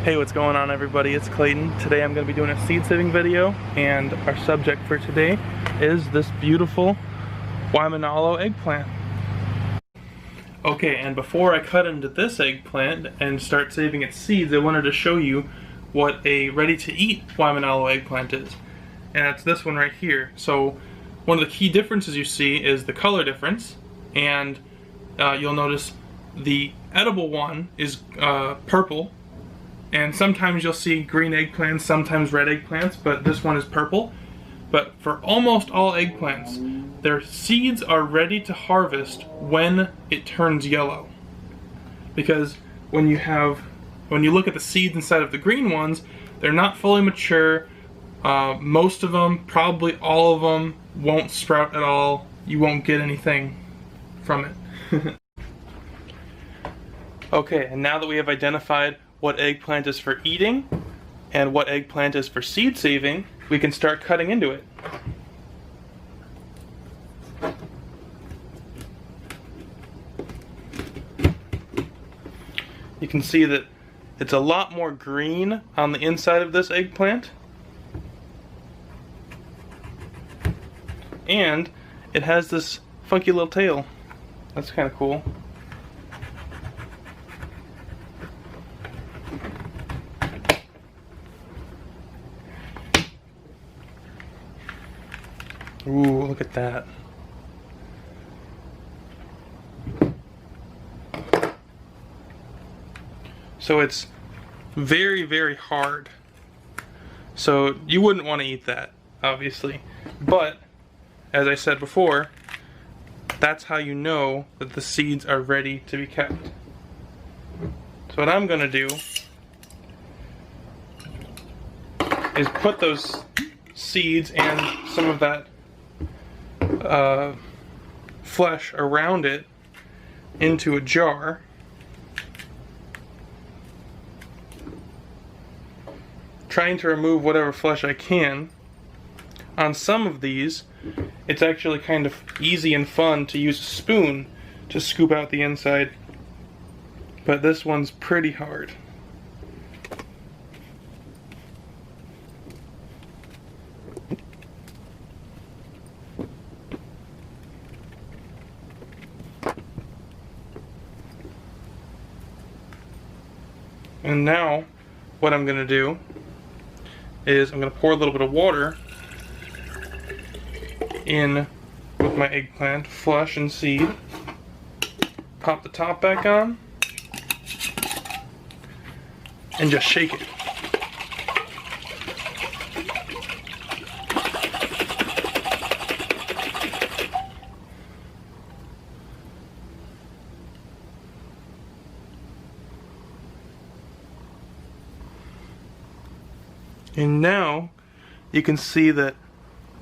Hey, what's going on everybody? It's Clayton. Today I'm going to be doing a seed saving video, and our subject for today is this beautiful Waimanalo eggplant. Okay, and before I cut into this eggplant and start saving its seeds, I wanted to show you what a ready-to-eat Waimanalo eggplant is. And that's this one right here. So one of the key differences you see is the color difference, and you'll notice the edible one is purple, and sometimes you'll see green eggplants, sometimes red eggplants, but this one is purple. But for almost all eggplants, their seeds are ready to harvest when it turns yellow. Because when you look at the seeds inside of the green ones, they're not fully mature. Most of them, probably all of them, won't sprout at all. You won't get anything from it. Okay, and now that we have identified what eggplant is for eating and what eggplant is for seed saving, we can start cutting into it. You can see that it's a lot more green on the inside of this eggplant, and it has this funky little tail. That's kind of cool. Ooh, look at that. So it's very, very hard. So you wouldn't want to eat that, obviously. But, as I said before, that's how you know that the seeds are ready to be kept. So what I'm going to do is put those seeds and some of that flesh around it into a jar. Trying to remove whatever flesh I can. On some of these, it's actually kind of easy and fun to use a spoon to scoop out the inside, but this one's pretty hard. And now, what I'm going to do is I'm going to pour a little bit of water in with my eggplant flesh and seed. Pop the top back on, and just shake it. And now you can see that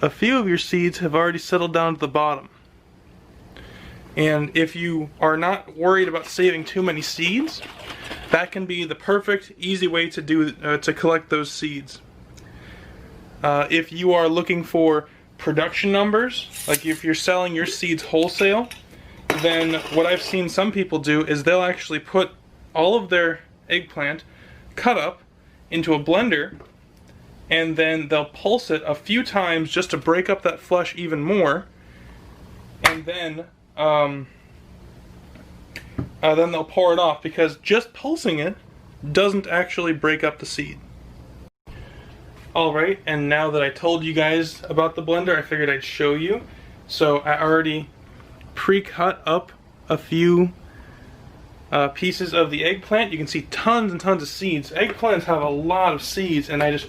a few of your seeds have already settled down to the bottom. And if you are not worried about saving too many seeds, that can be the perfect, easy way to collect those seeds. If you are looking for production numbers, like if you're selling your seeds wholesale, then what I've seen some people do is they'll actually put all of their eggplant cut up into a blender, and then they'll pulse it a few times just to break up that flesh even more, and then they'll pour it off, because just pulsing it doesn't actually break up the seed. Alright, and now that I told you guys about the blender, I figured I'd show you. So I already pre-cut up a few pieces of the eggplant. You can see tons and tons of seeds. Eggplants have a lot of seeds, and I just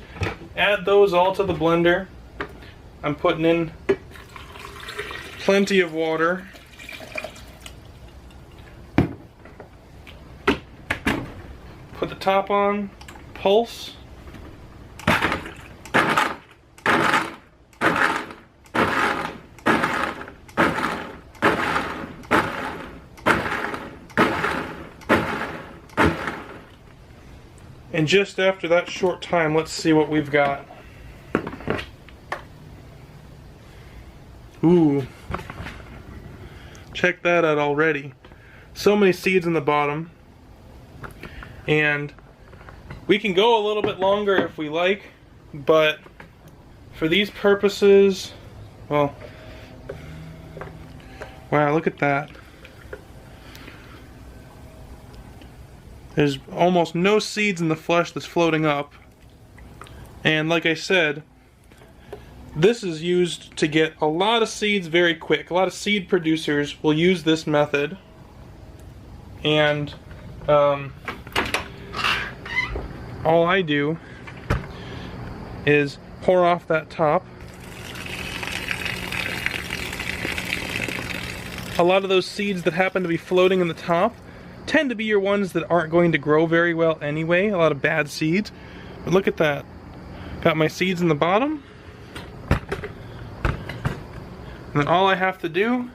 add those all to the blender. I'm putting in plenty of water. Put the top on, pulse. And just after that short time, let's see what we've got. Ooh. Check that out already. So many seeds in the bottom. And We can go a little bit longer if we like, but for these purposes, well, wow, look at that. There's almost no seeds in the flesh that's floating up. And like I said, this is used to get a lot of seeds very quick. A lot of seed producers will use this method. And all I do is pour off that top. A lot of those seeds that happen to be floating in the top tend to be your ones that aren't going to grow very well anyway. A lot of bad seeds. But look at that. Got my seeds in the bottom. And then all I have to do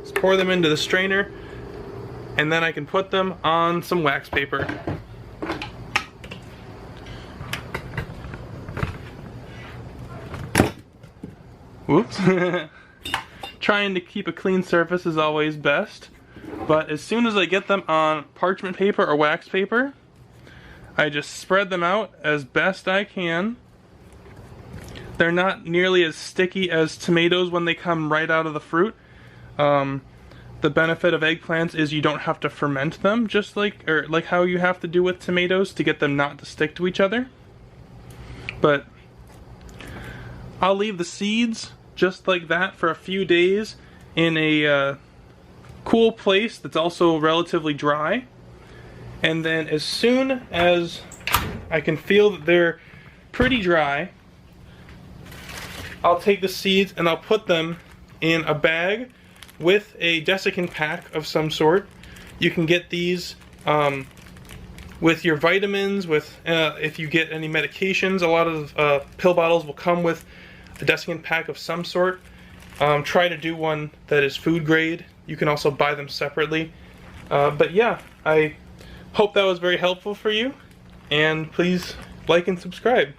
is pour them into the strainer, and then I can put them on some wax paper. Whoops. Trying to keep a clean surface is always best, but as soon as I get them on parchment paper or wax paper, I just spread them out as best I can. They're not nearly as sticky as tomatoes when they come right out of the fruit. The benefit of eggplants is you don't have to ferment them, just like how you have to do with tomatoes to get them not to stick to each other. But I'll leave the seeds just like that for a few days in a cool place that's also relatively dry. And then as soon as I can feel that they're pretty dry, I'll take the seeds and I'll put them in a bag with a desiccant pack of some sort. You can get these with your vitamins, with if you get any medications. A lot of pill bottles will come with a desiccant pack of some sort. Try to do one that is food grade. You can also buy them separately. But yeah, I hope that was very helpful for you, and please like and subscribe.